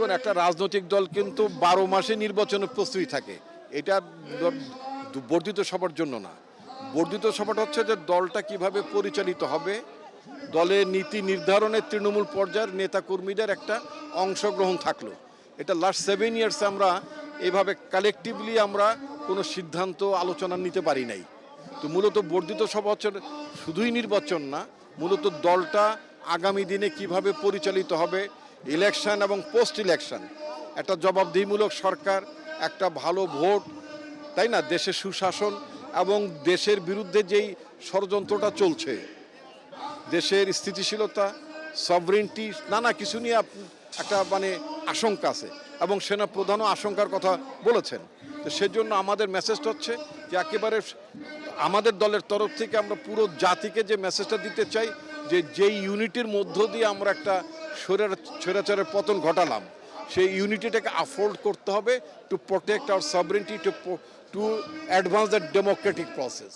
দেখুন, একটা রাজনৈতিক দল কিন্তু 12 মাসে নির্বাচনের প্রস্তুতি থাকে। এটা বর্ধিত সভার জন্য না। বর্ধিত সভাটা হচ্ছে যে দলটা কিভাবে পরিচালিত হবে, দলের নীতি নির্ধারণে তৃণমূল পর্যায়ের নেতাকর্মীদের একটা অংশগ্রহণ থাকলো। এটা লাস্ট 7 ইয়ার্সে আমরা এভাবে কালেকটিভলি আমরা কোনো সিদ্ধান্ত আলোচনা নিতে পারি নাই। তো মূলত বর্ধিত সভা হচ্ছে শুধুই নির্বাচন না, মূলত দলটা আগামী দিনে কিভাবে পরিচালিত হবে, ইলেকশন এবং পোস্ট ইলেকশন, একটা জবাবদিহিমূলক সরকার, একটা ভালো ভোট, তাই না, দেশের সুশাসন এবং দেশের বিরুদ্ধে যেই ষড়যন্ত্রটা চলছে, দেশের স্থিতিশীলতা, সভরেন্টি, নানা কিছু নিয়ে একটা মানে আশঙ্কা আছে এবং সেনা প্রধানও আশঙ্কার কথা বলেছেন। তো সেজন্য আমাদের মেসেজটা হচ্ছে যে একেবারে আমাদের দলের তরফ থেকে আমরা পুরো জাতিকে যে মেসেজটা দিতে চাই যে যেই ইউনিটির মধ্য দিয়ে আমরা একটা স্বৈরাচারের পতন ঘটালাম, সেই ইউনিটিটাকে আফোর্ড করতে হবে to protect our sovereignty, to advance the Democratic process.